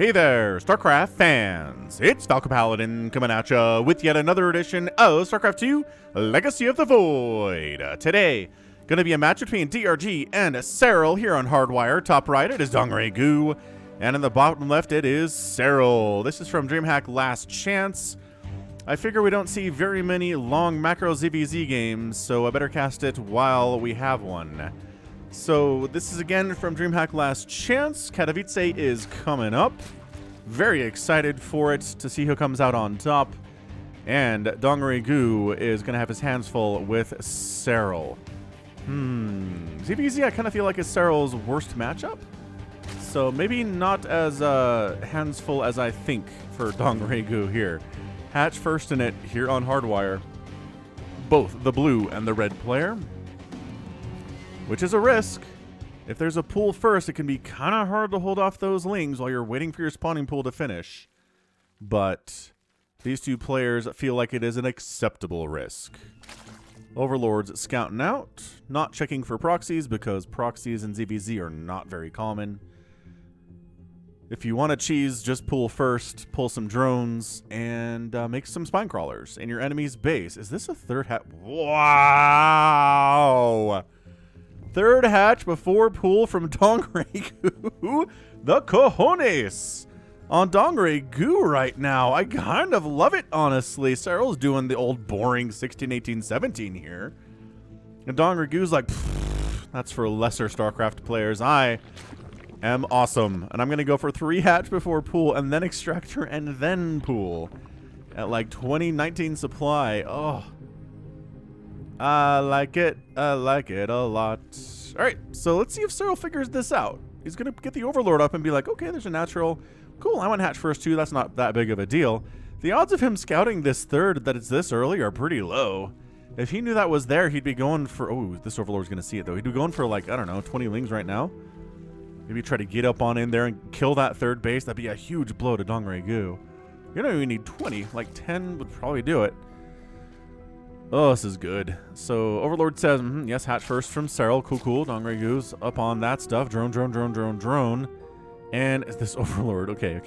Hey there, StarCraft fans! It's Falcon Paladin coming at ya with yet another edition of StarCraft 2 Legacy of the Void. Today, gonna be a match between DRG and Serral here on Hardwire. Top right, it is Gu, and in the bottom left, it is Serral. This is from Dreamhack Last Chance. I figure we don't see very many long macro ZVZ games, so I better cast it while we have one. So this is again from Dreamhack Last Chance. Katowice is coming up. Very excited for it to see who comes out on top. And Gu is going to have his hands full with Serral. ZVZ I kind of feel like is Serral's worst matchup. So maybe not as hands full as I think for Gu here. Hatch first in it here on Hardwire. Both the blue and the red player. Which is a risk. If there's a pool first, it can be kind of hard to hold off those lings while you're waiting for your spawning pool to finish. But these two players feel like it is an acceptable risk. Overlords scouting out, not checking for proxies because proxies in ZVZ are not very common. If you want to cheese, just pool first, pull some drones, and make some spine crawlers in your enemy's base. Is this a third hat? Wow! Third hatch before pool from Gu. The cojones on Gu right now. I kind of love it, honestly. Serral's doing the old boring 16, 18, 17 here. And Gu's like, that's for lesser StarCraft players. I am awesome. And I'm going to go for 3 hatch before pool and then extractor and then pool at like 2019 supply. Oh. I like it a lot. All right, so let's see if Serral figures this out. He's going to get the Overlord up and be like, okay, there's a natural. Cool, I went hatch first too. That's not that big of a deal. The odds of him scouting this third that it's this early are pretty low. If he knew that was there, he'd be going for, oh, this Overlord's going to see it though. He'd be going for like, I don't know, 20 lings right now. Maybe try to get up on in there and kill that third base. That'd be a huge blow to Gu. You don't even need 20, like 10 would probably do it. Oh, this is good. So Overlord says, yes, hatch first from Serral. Cool. Gu's up on that stuff. Drone. And this Overlord, okay.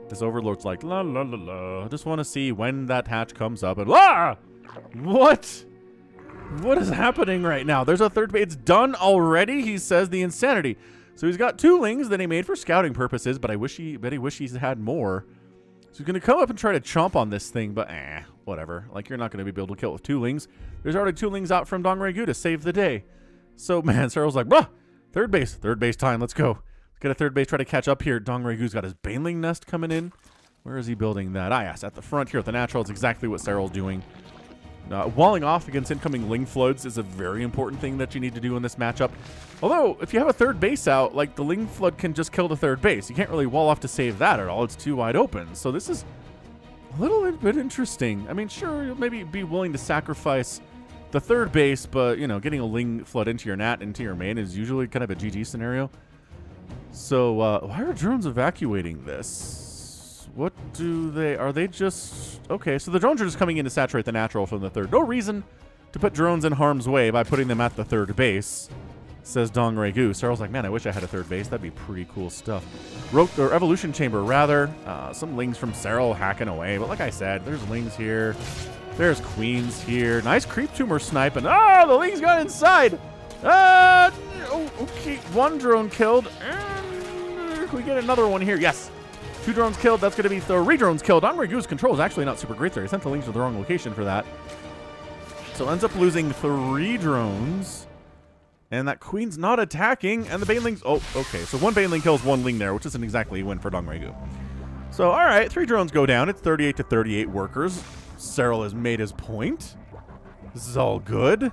This Overlord's like, la. I just want to see when that hatch comes up. And what? What is happening right now? There's a third base. It's done already, he says, the insanity. So he's got 2 lings that he made for scouting purposes, but I bet he wishes he had more. So he's going to come up and try to chomp on this thing, but whatever. Like, you're not going to be able to kill it with 2 lings. There's already 2 lings out from Gu to save the day. So, man, Serral's like, third base time, let's go. Let's get a third base, try to catch up here. Gu's got his Baneling nest coming in. Where is he building that? Yes, at the front here at the natural. It's exactly what Serral's doing. Walling off against incoming ling floods is a very important thing that you need to do in this matchup. Although, if you have a third base out, like the ling flood can just kill the third base. You can't really wall off to save that at all. It's too wide open. So this is a little bit interesting. I mean, sure, you'll maybe be willing to sacrifice the third base, but, you know, getting a ling flood into your nat, into your main is usually kind of a GG scenario. So, why are drones evacuating this? What do they... Are they just... Okay, so the drones are just coming in to saturate the natural from the third. No reason to put drones in harm's way by putting them at the third base, says Gu. Serral's like, man, I wish I had a third base. That'd be pretty cool stuff. Or Evolution Chamber, rather. Some lings from Serral hacking away. But like I said, there's lings here. There's queens here. Nice creep tumor snipe. And, the lings got inside. Okay, 1 drone killed. And can we get another one here? Yes. 2 drones killed. That's going to be 3 drones killed. Gu's control is actually not super great there. He sent the lings to the wrong location for that. So ends up losing 3 drones. And that queen's not attacking. And the banelings... Oh, okay. So 1 baneling kills 1 ling there, which isn't exactly a win for Gu. So, all right. 3 drones go down. It's 38 to 38 workers. Serral has made his point. This is all good.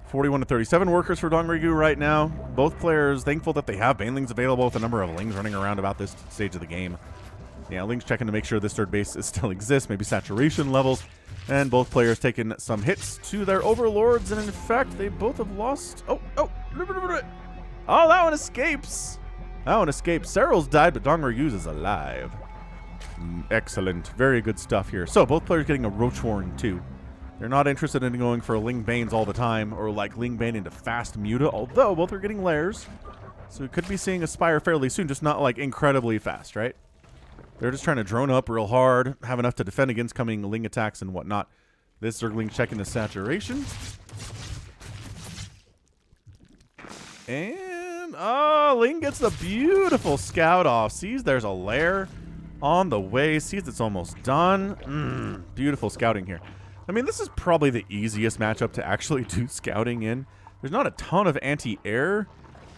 41 to 37 workers for Gu right now. Both players thankful that they have banelings available with a number of lings running around about this stage of the game. Yeah, lings checking to make sure this third base still exists, maybe saturation levels. And both players taking some hits to their overlords, and in fact, they both have lost... Oh, that one escapes. That one escapes. Serral's died, but Gu's is alive. Excellent. Very good stuff here. So, both players getting a Roach Warren, too. They're not interested in going for Ling Banes all the time, or like Ling Bane into fast Muta, although both are getting lairs. So we could be seeing a Spire fairly soon, just not like incredibly fast, right? They're just trying to drone up real hard, have enough to defend against coming Ling attacks and whatnot. This Zergling checking the saturation. And, oh, Ling gets the beautiful scout off. Sees there's a lair on the way. Sees it's almost done. Beautiful scouting here. I mean, this is probably the easiest matchup to actually do scouting in. There's not a ton of anti-air.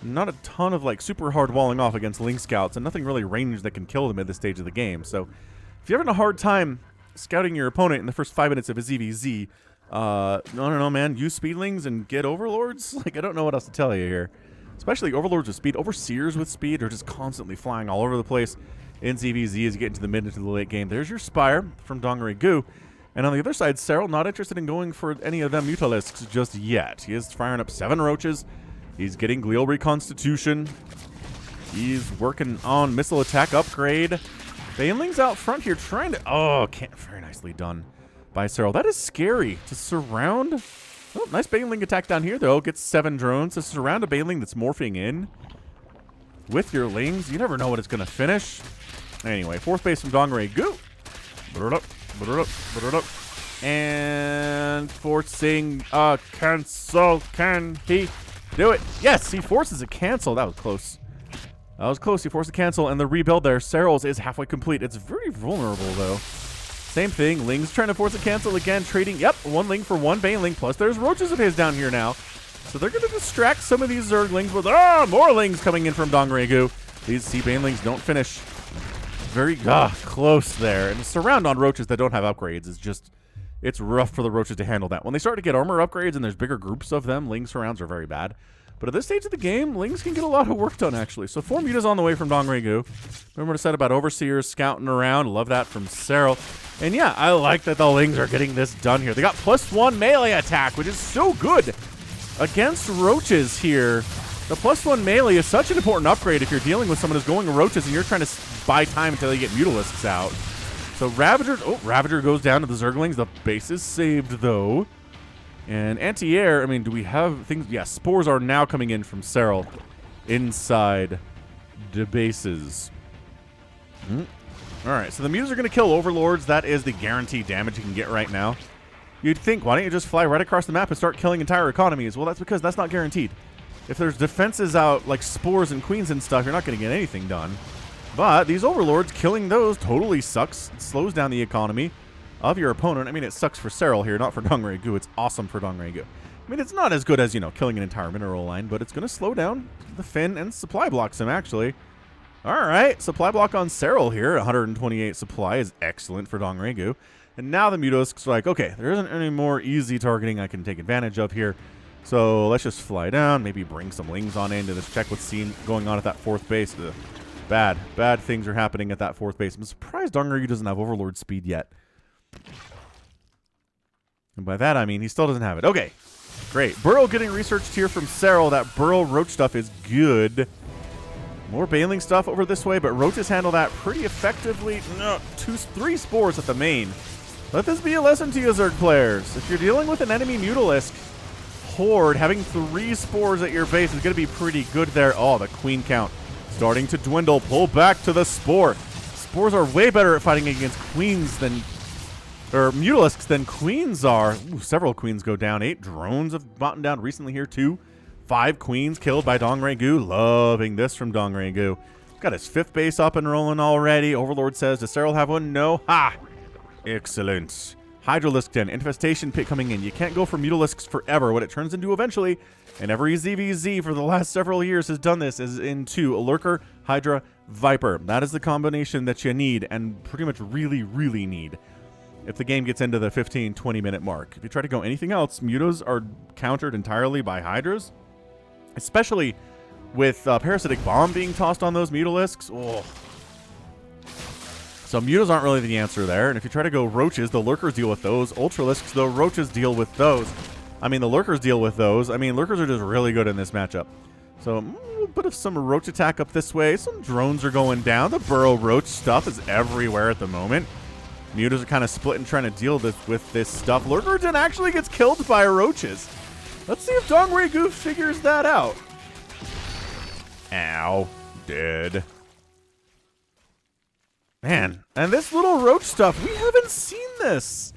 Not a ton of, like, super hard walling off against Ling scouts. And nothing really ranged that can kill them at this stage of the game. So, if you're having a hard time scouting your opponent in the first 5 minutes of a ZVZ, no, man. Use speedlings and get overlords. Like, I don't know what else to tell you here. Especially overlords with speed. Overseers with speed are just constantly flying all over the place in ZVZ as you get into the mid into the late game. There's your Spire from Dongri-Gu. And on the other side, Serral not interested in going for any of them Mutalisks just yet. He is firing up 7 roaches. He's getting glial reconstitution. He's working on missile attack upgrade. Baneling's out front here trying to... Oh, very nicely done by Serral. That is scary to surround. Oh, nice Baneling attack down here, though. Gets 7 drones to surround a Baneling that's morphing in with your Lings. You never know what it's going to finish. Anyway, 4th base from Dongri-Gu. And forcing a cancel. Can he do it? Yes, he forces a cancel. That was close. That was close. He forced a cancel, and the rebuild there, Serral's, is halfway complete. It's very vulnerable, though. Same thing. Ling's trying to force a cancel again, trading, 1 Ling for 1 Baneling, plus there's roaches of his down here now. So they're going to distract some of these Zerglings with, more Lings coming in from Dongri-Gu. These Sea Banelings don't finish. Very close there. And the surround on roaches that don't have upgrades is just, it's rough for the roaches to handle that. When they start to get armor upgrades and there's bigger groups of them, Ling surrounds are very bad. But at this stage of the game, Lings can get a lot of work done, actually. So 4 mutas on the way from Dongri-Gu. Remember what I said about Overseers scouting around. Love that from Serral. And yeah, I like that the Lings are getting this done here. They got +1 melee attack, which is so good against roaches here. The +1 melee is such an important upgrade if you're dealing with someone who's going roaches and you're trying to buy time until you get Mutalisks out. So Ravager, Ravager goes down to the Zerglings. The base is saved, though. And anti-air, I mean, do we have things? Yeah, spores are now coming in from Serral inside the bases. All right, so the mutas are going to kill overlords. That is the guaranteed damage you can get right now. You'd think, why don't you just fly right across the map and start killing entire economies? Well, that's because that's not guaranteed. If there's defenses out, like spores and queens and stuff, you're not going to get anything done. But these overlords, killing those totally sucks. It slows down the economy of your opponent. I mean, it sucks for Serral here, not for Dongri-Gu. It's awesome for Dongri-Gu. I mean, it's not as good as, you know, killing an entire mineral line, but it's going to slow down the Finn and supply blocks him, actually. All right, supply block on Serral here. 128 supply is excellent for Dongri-Gu. And now the Mutalisks are like, okay, there isn't any more easy targeting I can take advantage of here. So let's just fly down, maybe bring some Lings on in to just check what's going on at that 4th base. Bad things are happening at that 4th base. I'm surprised Dongri-Gu doesn't have Overlord speed yet. And by that, I mean he still doesn't have it. Okay, great. Burrow getting researched here from Serral. That Burrow Roach stuff is good. More Baneling stuff over this way, but Roaches handle that pretty effectively. No, 3 spores at the main. Let this be a lesson to you, Zerg players. If you're dealing with an enemy Mutalisk horde, having 3 spores at your base is going to be pretty good there. Oh, the queen count starting to dwindle. Pull back to the spore. Spores are way better at fighting against queens than... or Mutalisks than queens are. Ooh, several queens go down. 8 drones have gotten down recently here, too. 5 queens killed by Dongri-Gu. Loving this from Dongri-Gu. Got his 5th base up and rolling already. Overlord says, does Serral have one? No. Ha! Excellent. Hydralisk Den. Infestation pit coming in. You can't go for Mutalisks forever. What it turns into eventually, and every ZVZ for the last several years has done this, is into a Lurker, Hydra, Viper. That is the combination that you need, and pretty much really, really need, if the game gets into the 15-20 minute mark. If you try to go anything else, mutas are countered entirely by Hydras, especially with Parasitic Bomb being tossed on those Mutalisks. Oh. So mutas aren't really the answer there, and if you try to go roaches, the Lurkers deal with those. Ultralisks, the roaches deal with those. I mean, the Lurkers deal with those. I mean, Lurkers are just really good in this matchup. So a little bit of some roach attack up this way. Some drones are going down. The Burrow Roach stuff is everywhere at the moment. Mutas are kind of split and trying to deal with this stuff. Lurkerton actually gets killed by roaches. Let's see if Dongri-Gu figures that out. Ow. Dead. Man, and this little roach stuff, we haven't seen this.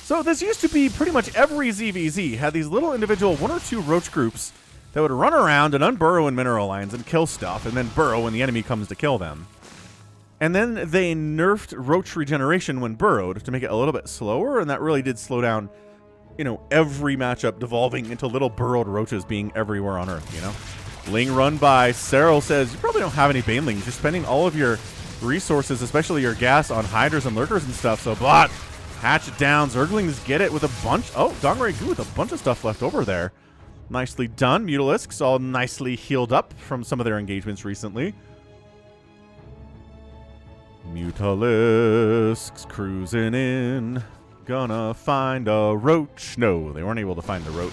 So this used to be pretty much every ZVZ had these little individual 1 or 2 roach groups that would run around and unburrow in mineral lines and kill stuff, and then burrow when the enemy comes to kill them. And then they nerfed roach regeneration when burrowed to make it a little bit slower, and that really did slow down, you know, every matchup devolving into little burrowed roaches being everywhere on Earth, you know? Ling run by. Serral says, you probably don't have any banelings. You're spending all of your resources, especially your gas, on hydras and lurkers and stuff, so bot. Hatch it down. Zerglings get it with a bunch. Oh, Dongre Gu with a bunch of stuff left over there. Nicely done. Mutalisks all nicely healed up from some of their engagements recently. Mutalisks cruising in. Gonna find a roach. No, they weren't able to find the roach.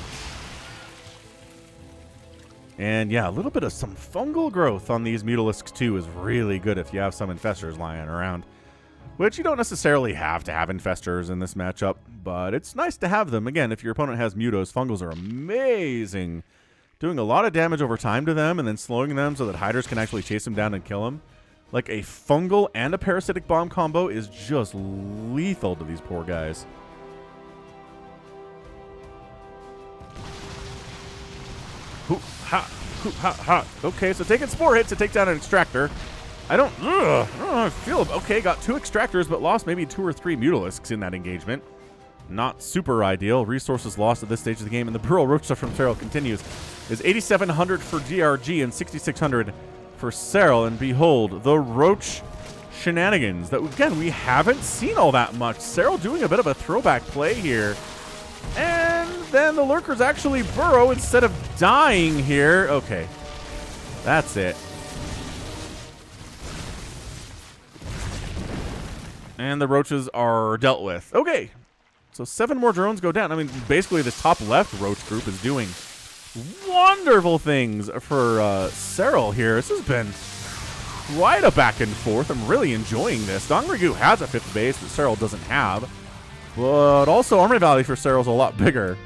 And yeah, a little bit of some fungal growth on these Mutalisks too is really good if you have some infestors lying around. Which you don't necessarily have to have infestors in this matchup, but it's nice to have them. Again, if your opponent has mutos, fungals are amazing. Doing a lot of damage over time to them and then slowing them so that hydras can actually chase them down and kill them. Like a fungal and a parasitic bomb combo is just lethal to these poor guys. Hoo, ha, hoo, ha, ha. Okay, so taking spore hits to take down an extractor. I don't know how I feel. Okay, got 2 extractors, but lost maybe 2 or 3 Mutalisks in that engagement. Not super ideal. Resources lost at this stage of the game, and the Burrow Roach stuff from Serral continues. Is 8,700 for DRG and 6,600 for Serral, and behold, the Roach shenanigans that, again, we haven't seen all that much. Serral doing a bit of a throwback play here. And then the Lurkers actually burrow instead of dying here. Okay, that's it. And the roaches are dealt with. Okay, so 7 more drones go down. I mean, basically the top left roach group is doing wonderful things for Serral here. This has been quite a back and forth. I'm really enjoying this. Dongrigu has a 5th base that Serral doesn't have. But also Armory Valley for Serral's a lot bigger.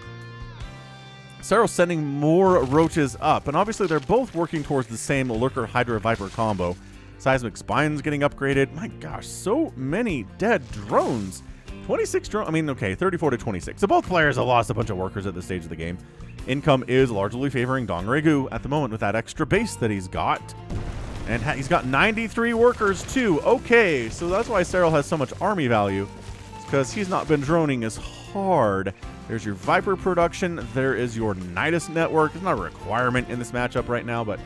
Serral's sending more roaches up. And obviously they're both working towards the same Lurker Hydra Viper combo. Seismic Spines getting upgraded. My gosh, so many dead drones. 26 drones. I mean, okay, 34 to 26. So both players have lost a bunch of workers at this stage of the game. Income is largely favoring Dongrigu at the moment with that extra base that he's got. And he's got 93 workers too. Okay, so that's why Serral has so much army value. It's because he's not been droning as hard. There's your Viper production. There is your Nidus network. It's not a requirement in this matchup right now, but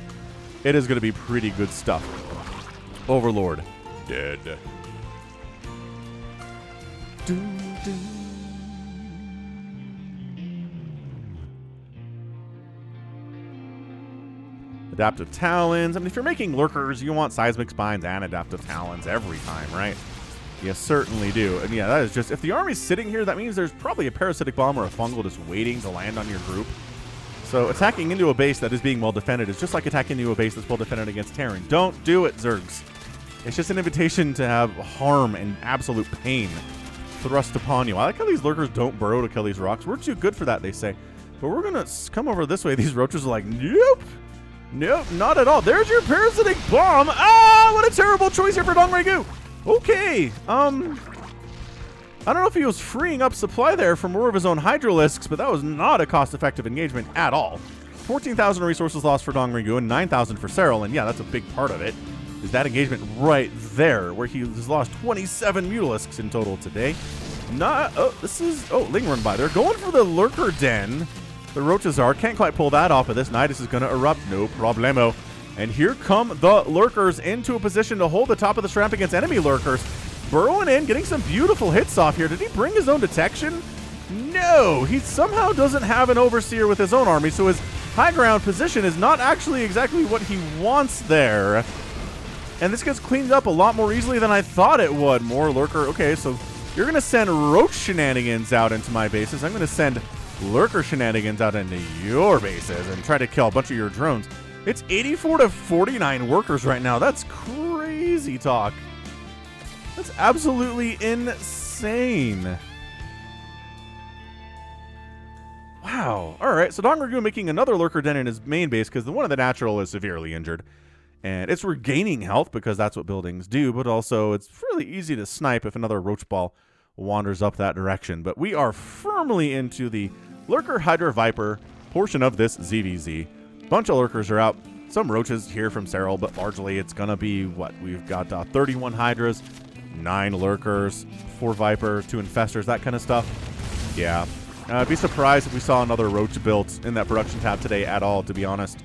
it is going to be pretty good stuff. Overlord dead. Adaptive Talons. I mean, if you're making Lurkers, you want Seismic Spines and Adaptive Talons every time, right? You certainly do. And yeah, that is just... If the army's sitting here, that means there's probably a Parasitic Bomb or a Fungal just waiting to land on your group. So attacking into a base that is being well defended is just like attacking into a base that's well defended against Terran. Don't do it, Zergs. It's just an invitation to have harm and absolute pain thrust upon you. I like how these Lurkers don't burrow to kill these rocks. We're too good for that, they say. But we're going to come over this way. These roaches are like, nope. Nope, not at all. There's your Parasitic Bomb. Ah, what a terrible choice here for Dongrigu. Okay. I don't know if he was freeing up supply there for more of his own Hydralisks, but that was not a cost-effective engagement at all. 14,000 resources lost for Dongrigu and 9,000 for Serral, and yeah, that's a big part of it. Is that engagement right there, where he has lost 27 Mutalisks in total today. Ling run by. They're going for the Lurker Den. The roaches are. Can't quite pull that off of this. Nidus is going to erupt. No problemo. And here come the Lurkers into a position to hold the top of the ramp against enemy Lurkers. Burrowing in, getting some beautiful hits off here. Did he bring his own detection? No. He somehow doesn't have an Overseer with his own army, so his high ground position is not actually exactly what he wants there. And this gets cleaned up a lot more easily than I thought it would. More Lurker. Okay, so you're going to send Roach shenanigans out into my bases. I'm going to send Lurker shenanigans out into your bases and try to kill a bunch of your drones. It's 84 to 49 workers right now. That's crazy talk. That's absolutely insane. Wow. Wow. All right, so Dongragu making another lurker den in his main base because the one of the natural is severely injured. And it's regaining health because that's what buildings do, but also it's really easy to snipe if another roach ball wanders up that direction. But we are firmly into the Lurker Hydra Viper portion of this ZVZ. Bunch of lurkers are out. Some roaches here from Serral, but largely it's going to be what? We've got 31 Hydras, 9 lurkers, 4 Vipers, 2 Infestors, that kind of stuff. Yeah. I'd be surprised if we saw another roach built in that production tab today at all, to be honest.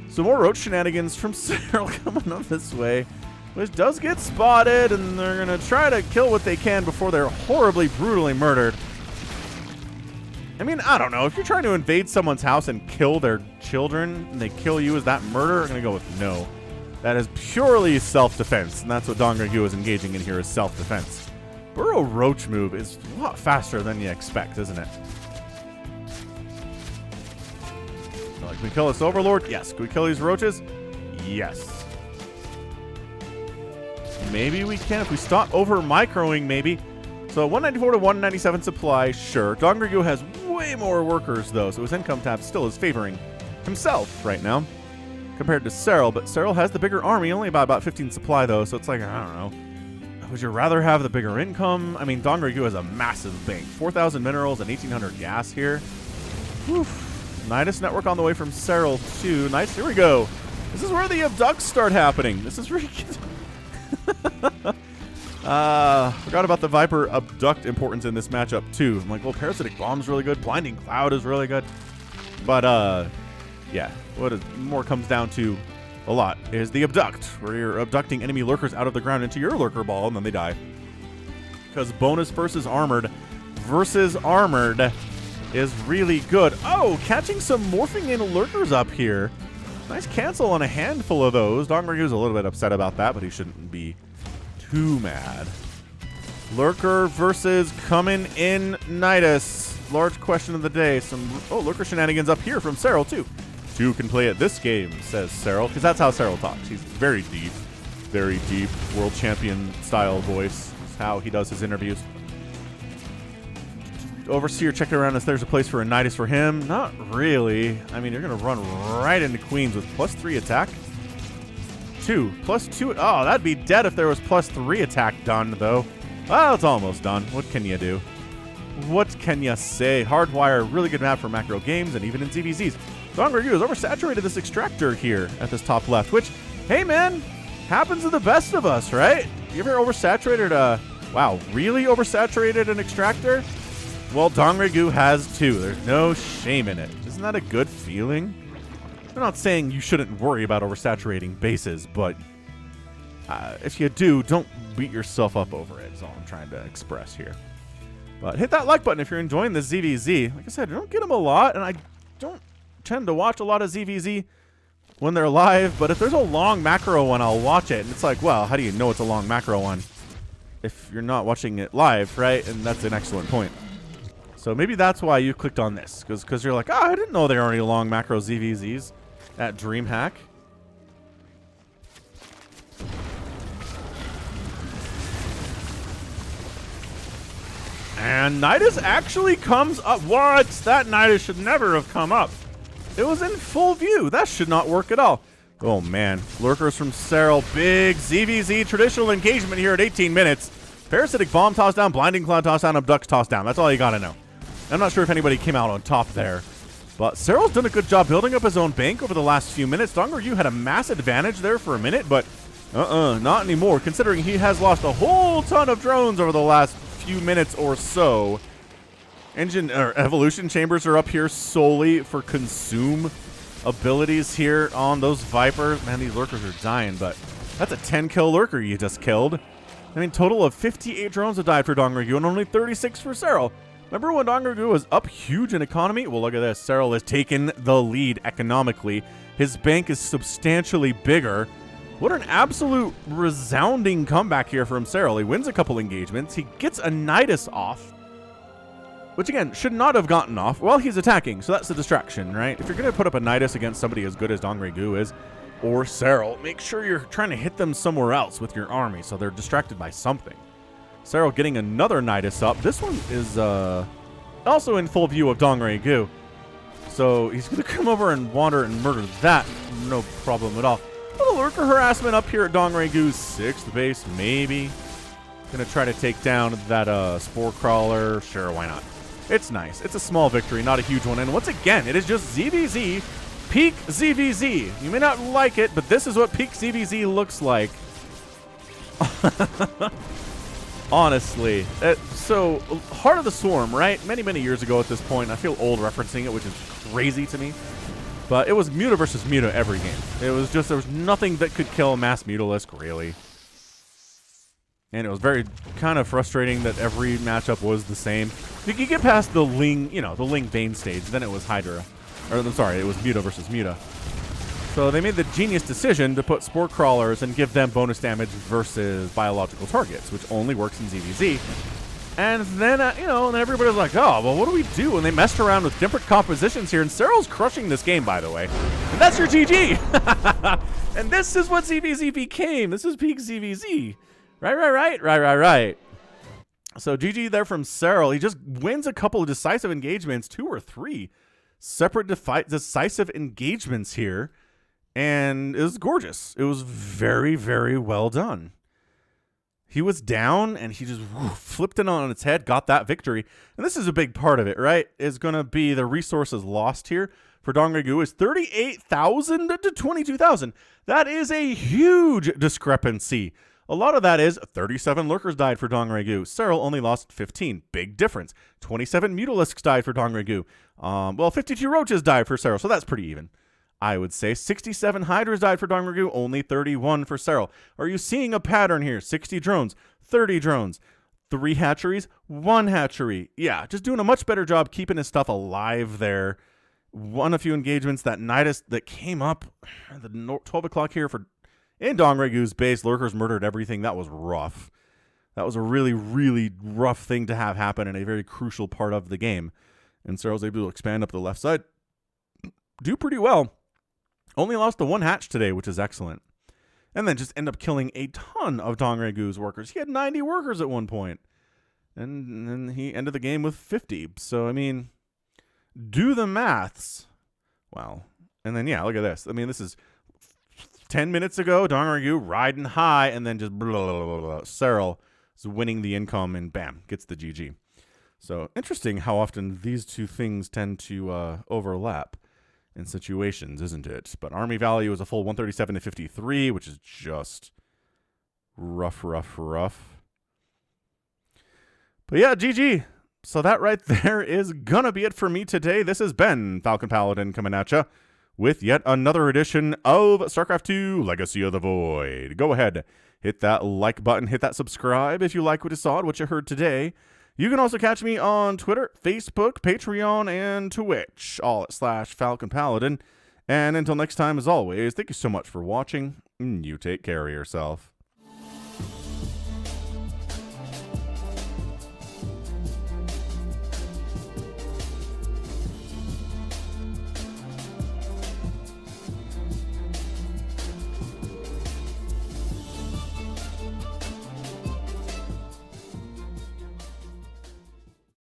Some more roach shenanigans from Serral coming up this way, which does get spotted, and they're going to try to kill what they can before they're horribly, brutally murdered. I mean, I don't know. If you're trying to invade someone's house and kill their children, and they kill you, is that murder? I'm going to go with no. That is purely self-defense, and that's what Dongragu is engaging in here, is self-defense. Burrow Roach move is a lot faster than you expect, isn't it? Can we kill this Overlord? Yes. Can we kill these roaches? Yes. Maybe we can if we stop over-microing, maybe. So 194 to 197 supply, sure. Dongragu has way more workers, though, so his income tab still is favoring himself right now compared to Serral. But Serral has the bigger army, only about 15 supply, though, so it's like, I don't know. Would you rather have the bigger income? I mean, Dongragu has a massive bank. 4,000 minerals and 1,800 gas here. Oof. Nidus network on the way from Serral, too. Nice. Here we go. This is where the abducts start happening. This is really good. Forgot about the Viper abduct importance in this matchup, too. I'm like, well, Parasitic Bomb's really good. Blinding Cloud is really good. But, yeah. What is more comes down to a lot is the abduct, where you're abducting enemy lurkers out of the ground into your lurker ball, and then they die. Because bonus versus armored is really good. Oh, catching some morphing in lurkers up here. Nice cancel on a handful of those. Dongragu's a little bit upset about that, but he shouldn't be too mad. Lurker versus coming in Nidus. Large question of the day. Some lurker shenanigans up here from Serral, too. 2 can play at this game, says Serral, because that's how Serral talks. He's very deep, world champion style voice. That's how he does his interviews. Overseer checking around if there's a place for a Nidus for him. Not really. I mean, you're going to run right into Queens with +3 attack. 2. +2. Oh, that'd be dead if there was +3 attack done, though. Well, it's almost done. What can you do? What can you say? Hardwire, really good map for macro games and even in ZVZs. Dongragu has oversaturated this extractor here at this top left, which, hey, man, happens to the best of us, right? You ever oversaturated wow, really oversaturated an extractor? Well, Dongragu has too. There's no shame in it. Isn't that a good feeling? I'm not saying you shouldn't worry about oversaturating bases, but if you do, don't beat yourself up over it, is all I'm trying to express here. But hit that like button if you're enjoying this ZVZ. Like I said, I don't get them a lot, and I don't tend to watch a lot of ZVZ when they're live, but if there's a long macro one, I'll watch it. And it's like, well, how do you know it's a long macro one if you're not watching it live, right? And that's an excellent point. So maybe that's why you clicked on this, because you're like, oh, I didn't know there were any long macro ZVZs at Dreamhack. And Nidus actually comes up. What? That Nidus should never have come up. It was in full view. That should not work at all. Oh, man. Lurkers from Serral. Big ZVZ traditional engagement here at 18 minutes. Parasitic Bomb toss down, Blinding Cloud toss down, Abduct toss down. That's all you got to know. I'm not sure if anybody came out on top there. But Serral's done a good job building up his own bank over the last few minutes. Dongragu had a mass advantage there for a minute, but not anymore, considering he has lost a whole ton of drones over the last few minutes or so. Evolution chambers are up here solely for consume abilities here on those Vipers. Man, these lurkers are dying, but that's a 10-kill lurker you just killed. I mean, total of 58 drones have died for Dongragu and only 36 for Serral. Remember when Dongragu was up huge in economy? Well, look at this. Serral has taken the lead economically. His bank is substantially bigger. What an absolute resounding comeback here from Serral. He wins a couple engagements. He gets a Nidus off, which, again, should not have gotten off. Well, he's attacking, so that's a distraction, right? If you're going to put up a Nidus against somebody as good as Dongragu is, or Serral, make sure you're trying to hit them somewhere else with your army so they're distracted by something. Serral getting another Nidus up. This one is also in full view of Dongre-gu. So he's going to come over and wander and murder that. No problem at all. A little lurker harassment up here at Dongre-gu's 6th base, maybe. Going to try to take down that Spore Crawler. Sure, why not? It's nice. It's a small victory, not a huge one. And once again, it is just ZVZ, peak ZVZ. You may not like it, but this is what peak ZVZ looks like. Honestly. So, Heart of the Swarm, right? Many, many years ago at this point. I feel old referencing it, which is crazy to me. But it was Muta versus Muta every game. It was just, there was nothing that could kill Mass Mutalisk, really. And it was very kind of frustrating that every matchup was the same. You could get past the Ling, you know, the Ling Bane stage, then it was Hydra. Or, I'm sorry, it was Muta versus Muta. So they made the genius decision to put Spore Crawlers and give them bonus damage versus biological targets, which only works in ZVZ. And then, you know, and everybody's like, oh, well, what do we do? And they messed around with different compositions here. And Serral's crushing this game, by the way. And that's your GG. And this is what ZVZ became. This is peak ZVZ. Right. So GG there from Serral. He just wins a couple of decisive engagements, 2 or 3 separate decisive engagements here. And it was gorgeous. It was very, very well done. He was down, and he just flipped it on its head, got that victory. And this is a big part of it, right? Is going to be the resources lost here for Dongre-gu is 38,000 to 22,000. That is a huge discrepancy. A lot of that is 37 lurkers died for Dongre-gu. Serral only lost 15. Big difference. 27 Mutalisks died for Dongre-gu. Well, 52 roaches died for Serral, so that's pretty even. I would say 67 Hydras died for Dongre-gu, only 31 for Serral. Are you seeing a pattern here? 60 drones, 30 drones, 3 hatcheries, 1 hatchery. Yeah, just doing a much better job keeping his stuff alive there. Won a few engagements. That Nidus that came up at the 12 o'clock here for in Dongre-gu's base. Lurkers murdered everything. That was rough. That was a really, really rough thing to have happen in a very crucial part of the game. And Serral was able to expand up the left side. Do pretty well. Only lost the 1 hatch today, which is excellent. And then just end up killing a ton of Dongre-gu's workers. He had 90 workers at one point. And then he ended the game with 50. So, I mean, do the maths. Wow. And then, yeah, look at this. I mean, this is 10 minutes ago, Dongre-gu riding high, and then just blah, blah, blah, blah. Serral is winning the income, and bam, gets the GG. So, interesting how often these two things tend to overlap in situations, isn't it? But army value is a full 137 to 53, which is just rough. But yeah, GG. So that right there is gonna be it for me today. This has been Falcon Paladin coming at ya with yet another edition of StarCraft 2 Legacy of the Void. Go ahead, hit that like button, hit that subscribe if you like what you saw and what you heard today. You can also catch me on Twitter, Facebook, Patreon, and Twitch, all at /Falcon Paladin. And until next time, as always, thank you so much for watching, and you take care of yourself.